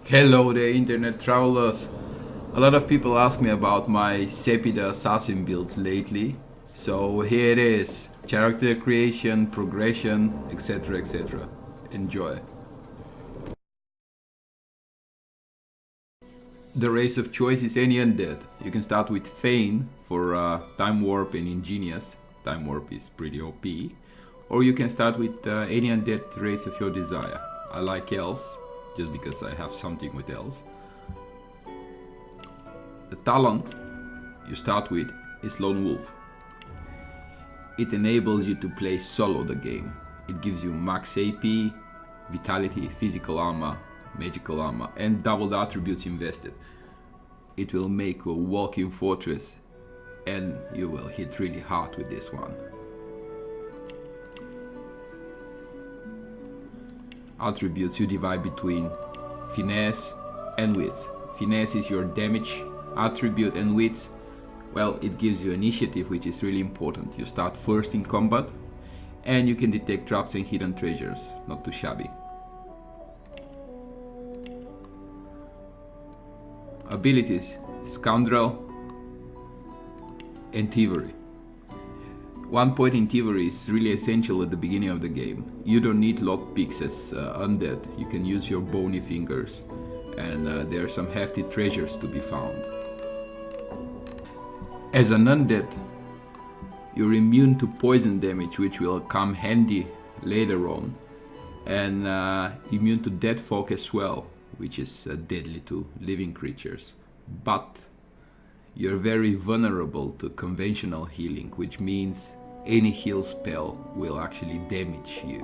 Hello there, internet travelers. A lot of people ask me about my Seppy the Assassin build lately. So here it is. Character creation, progression, etc, etc. Enjoy. The race of choice is any undead. You can start with Feign for Time Warp and Ingenious. Time Warp is pretty OP. Or you can start with any undead race of your desire. I like elves, just because I have something with elves. The talent you start with is Lone Wolf. It enables you to play solo the game. It gives you max AP, vitality, physical armor, magical armor, and double the attributes invested. It will make a walking fortress, and you will hit really hard with this one. Attributes you divide between finesse and wits. Finesse is your damage attribute, and wits, well, it gives you initiative, which is really important. You start first in combat, and you can detect traps and hidden treasures. Not too shabby. Abilities: Scoundrel and Thievery. 1 point in Thievery is really essential at the beginning of the game. You don't need lockpicks as undead. You can use your bony fingers, and there are some hefty treasures to be found. As an undead, you're immune to poison damage, which will come handy later on, and immune to dead fog as well, which is deadly to living creatures. But you're very vulnerable to conventional healing, which means any heal spell will actually damage you.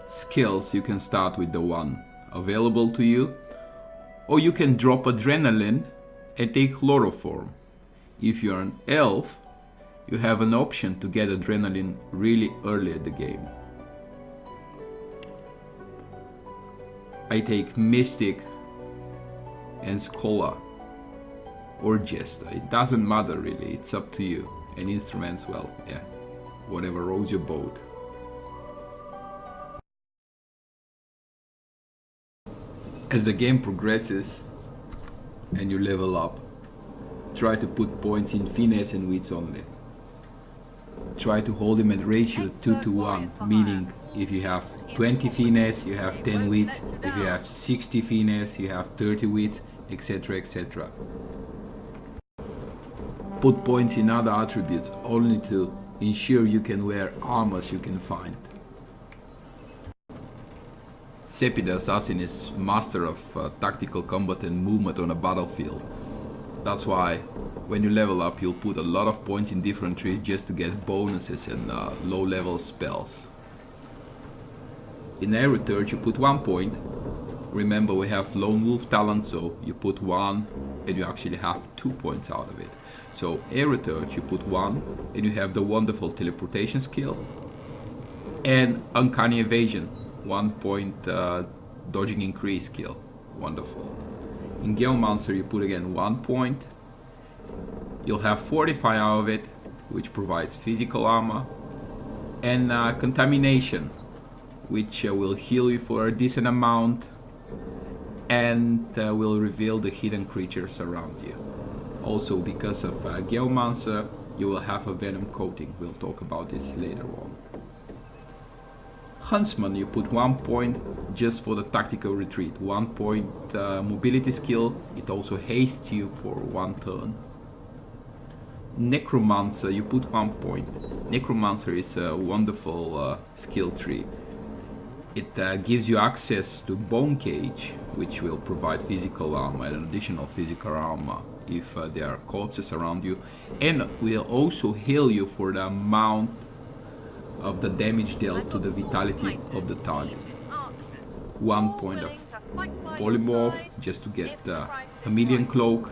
Skills: you can start with the one available to you, or you can drop Adrenaline and take Chloroform. If you're an elf, you have an option to get Adrenaline really early at the game. I take Mystic and Scholar or Jester. It doesn't matter really, it's up to you. And instruments, well, yeah, whatever rolls your boat. As the game progresses and you level up, try to put points in finesse and wits only. Try to hold them at ratio 2-to-1, meaning if you have 20 finesse, you have 10 wits. If you have 60 finesse, you have 30 wits, etc, etc. Put points in other attributes only to ensure you can wear armors you can find. Seppy the Assassin is master of tactical combat and movement on a battlefield. That's why when you level up, you'll put a lot of points in different trees just to get bonuses and low level spells. In Heritage you put 1 point. Remember, we have Lone Wolf talent, so you put 1 and you actually have 2 points out of it. So Heritage you put 1 and you have the wonderful teleportation skill and Uncanny Evasion, 1 point dodging increase skill. Wonderful. In Geomancer you put again 1 point. You'll have Fortify out of it, which provides physical armor, and Contamination, which will heal you for a decent amount and will reveal the hidden creatures around you. Also, because of Geomancer, you will have a Venom coating. We'll talk about this later on. Huntsman, you put 1 point just for the tactical retreat. 1 point mobility skill. It also hastes you for 1 turn. Necromancer, you put 1 point. Necromancer is a wonderful skill tree. It gives you access to Bone Cage, which will provide physical armor and additional physical armor if there are corpses around you, and will also heal you for the amount of the damage dealt to the vitality of the target. 1 point of Polymorph just to get Chameleon Cloak.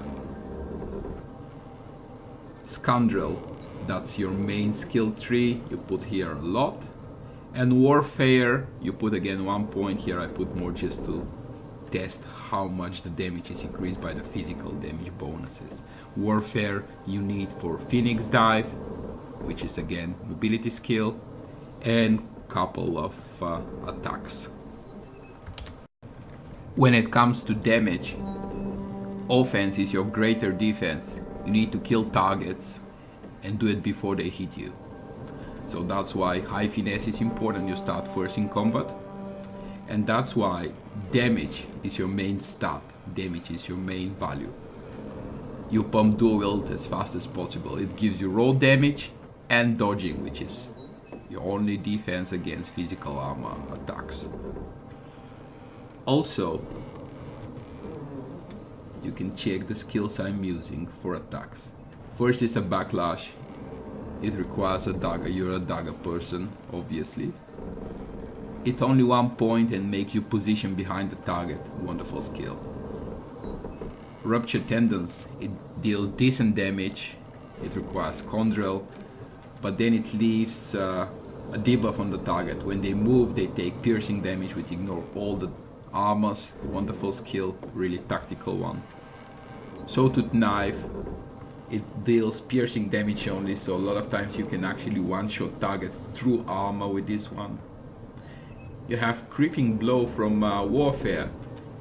Scoundrel, that's your main skill tree, you put here a lot. And Warfare, you put again 1 point. Here I put more just to test how much the damage is increased by the physical damage bonuses. Warfare you need for Phoenix Dive, which is again mobility skill, and couple of attacks. When it comes to damage, offense is your greater defense. You need to kill targets and do it before they hit you. So that's why high finesse is important. You start first in combat. And that's why damage is your main stat. Damage is your main value. You pump dual wield as fast as possible. It gives you roll damage and dodging, which is your only defense against physical armor attacks. Also, you can check the skills I'm using for attacks. First is a backlash. It requires a dagger. You're a dagger person, obviously. It's only 1 point and makes you position behind the target. Wonderful skill. Rupture tendons. It deals decent damage. It requires Condrel, but then it leaves a debuff on the target. When they move, they take piercing damage, which ignore all the armors. Wonderful skill, really tactical one. Sawtooth knife. It deals piercing damage only, so a lot of times you can actually one-shot targets through armor with this one. You have creeping blow from warfare.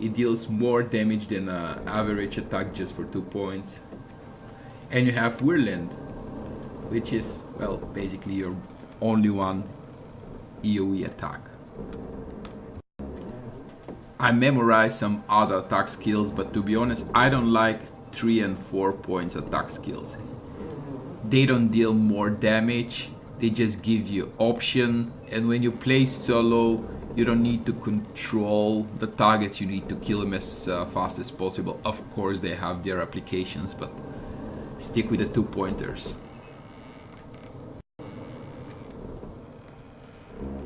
It deals more damage than an average attack just for 2 points. And you have Whirlwind, which is, well, basically your only one EOE attack. I memorized some other attack skills, but to be honest, I don't like 3 and 4 points attack skills. They don't deal more damage, they just give you option, and when you play solo, you don't need to control the targets, you need to kill them as fast as possible. Of course they have their applications, but stick with the 2 pointers.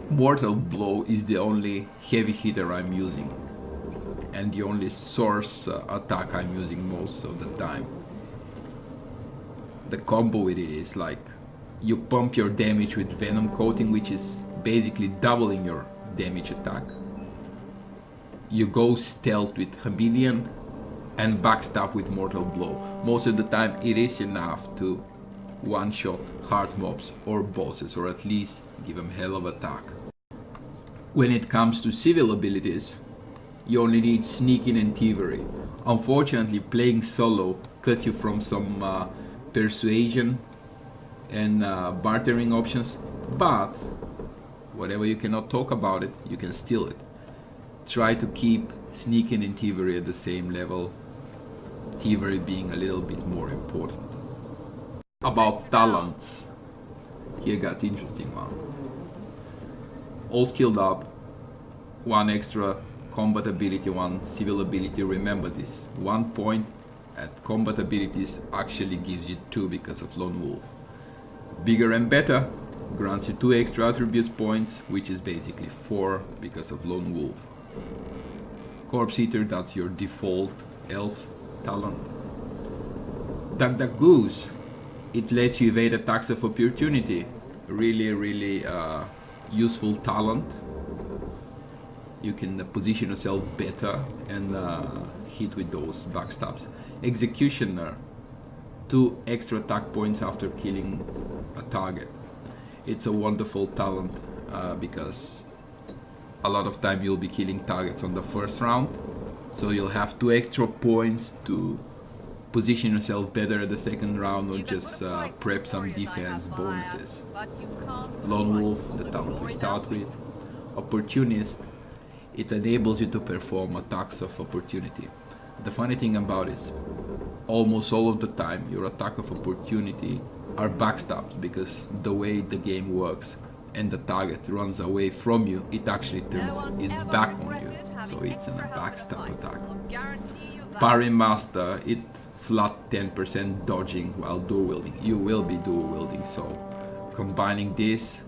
Mortal Blow is the only heavy hitter I'm using, and the only source attack I'm using most of the time. The combo with it is like you pump your damage with Venom Coating, which is basically doubling your damage attack. You go stealth with Chameleon and backstab with Mortal Blow. Most of the time it is enough to one-shot hard mobs or bosses, or at least give them hell of attack. When it comes to civil abilities, you only need Sneaking and Thievery. Unfortunately, playing solo cuts you from some persuasion and bartering options, but whatever you cannot talk about it, you can steal it. Try to keep Sneaking and Thievery at the same level, Thievery being a little bit more important. About talents, here got interesting one. All skilled up, 1 extra combat ability, 1 civil ability. Remember this, 1 point at combat abilities actually gives you 2 because of Lone Wolf. Bigger and Better grants you 2 extra attributes points, which is basically 4 because of Lone Wolf. Corpse Eater, that's your default elf talent. Duck Duck Goose, it lets you evade attacks of opportunity. Really useful talent. You can position yourself better and hit with those backstabs. Executioner, 2 extra attack points after killing a target. It's a wonderful talent because a lot of time you'll be killing targets on the first round, so you'll have 2 extra points to position yourself better at the second round, or just prep some defense bonuses. Lone Wolf, the talent we start with. Opportunist, it enables you to perform attacks of opportunity. The funny thing about it is, almost all of the time your attack of opportunity are backstabbed, because the way the game works and the target runs away from you, it actually turns its back on you, so it's a backstab attack. Parry Master, it flat 10% dodging while dual wielding. You will be dual wielding, so combining this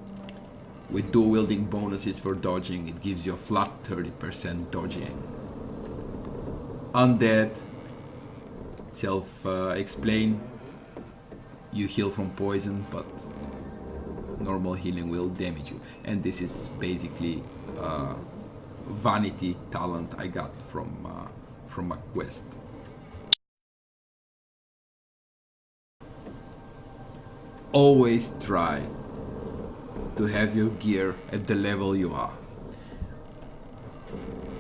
with dual wielding bonuses for dodging, it gives you a flat 30% dodging. Undead, self-explain, you heal from poison, but normal healing will damage you. And this is basically vanity talent I got from a quest. Always try to have your gear at the level you are.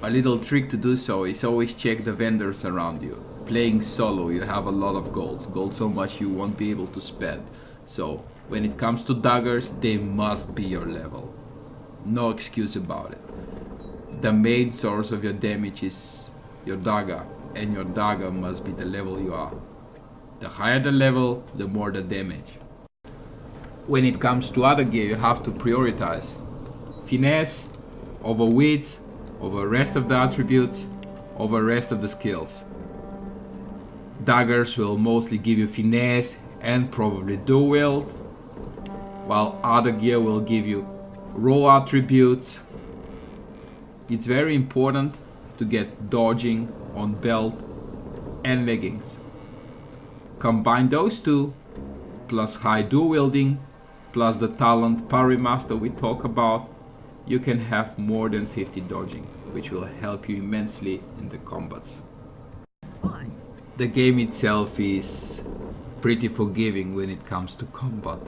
A little trick to do so is always check the vendors around you. Playing solo, you have a lot of gold so much you won't be able to spend. So when it comes to daggers, they must be your level. No excuse about it. The main source of your damage is your dagger, and your dagger must be the level you are. The higher the level, the more the damage. When it comes to other gear, you have to prioritize finesse over width, over rest of the attributes, over rest of the skills. Daggers will mostly give you finesse and probably dual wield, while other gear will give you raw attributes. It's very important to get dodging on belt and leggings. Combine those two, plus high dual wielding, plus the talent parry master we talk about, you can have more than 50 dodging, which will help you immensely in the combats. The game itself is pretty forgiving when it comes to combat.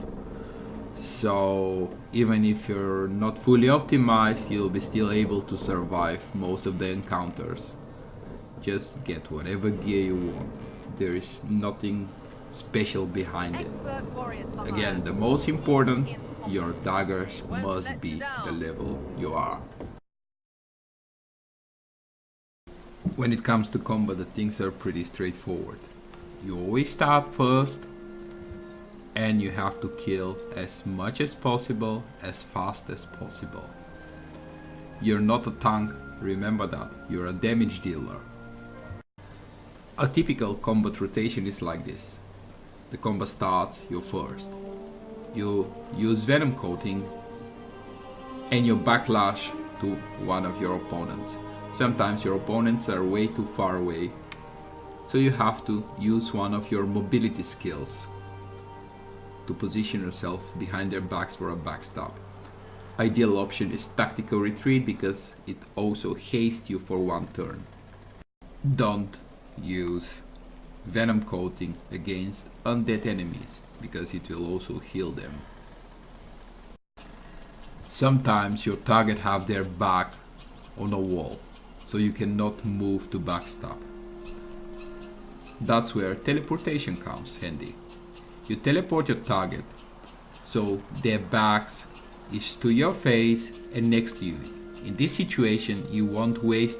So even if you're not fully optimized, you'll be still able to survive most of the encounters. Just get whatever gear you want. There is nothing special behind it. Again, the most important, your daggers must be the level you are. When it comes to combat, the things are pretty straightforward. You always start first, and you have to kill as much as possible, as fast as possible. You're not a tank, remember that. You're a damage dealer. A typical combat rotation is like this. The combat starts, you're first. You use venom coating and you backlash to one of your opponents. Sometimes your opponents are way too far away, so you have to use one of your mobility skills to position yourself behind their backs for a backstab. Ideal option is tactical retreat because it also hastes you for one turn. Don't use venom coating against undead enemies because it will also heal them. Sometimes your target have their back on a wall, so you cannot move to backstab. That's where teleportation comes handy. You teleport your target so their backs is to your face and next to you. In this situation, you won't waste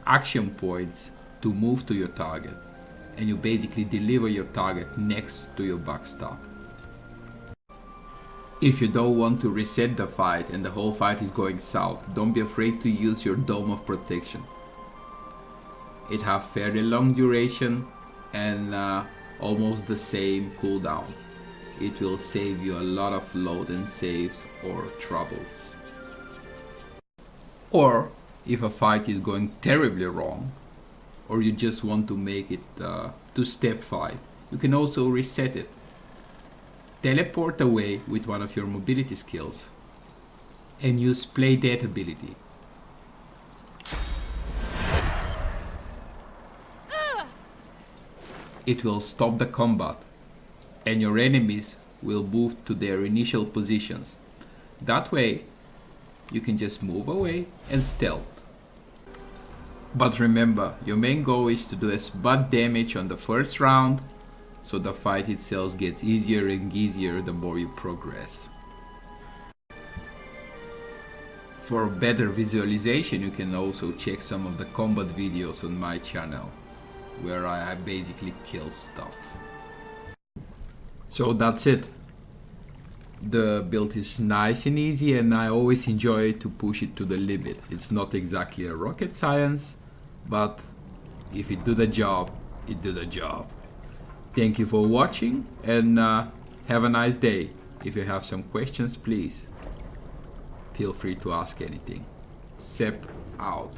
action points to move to your target, and you basically deliver your target next to your backstab. If you don't want to reset the fight and the whole fight is going south, don't be afraid to use your Dome of Protection. It has fairly long duration and almost the same cooldown. It will save you a lot of load and saves or troubles. Or if a fight is going terribly wrong, or you just want to make it a two-step fight, you can also reset it. Teleport away with one of your mobility skills and use Play Dead ability. It will stop the combat and your enemies will move to their initial positions. That way you can just move away and stealth. But remember, your main goal is to do as much damage on the first round, so the fight itself gets easier and easier the more you progress. For better visualization, you can also check some of the combat videos on my channel, where I basically kill stuff. So that's it. The build is nice and easy, and I always enjoy to push it to the limit. It's not exactly a rocket science, but if it do the job, it do the job. Thank you for watching, and have a nice day. If you have some questions, please feel free to ask anything. Sepp out.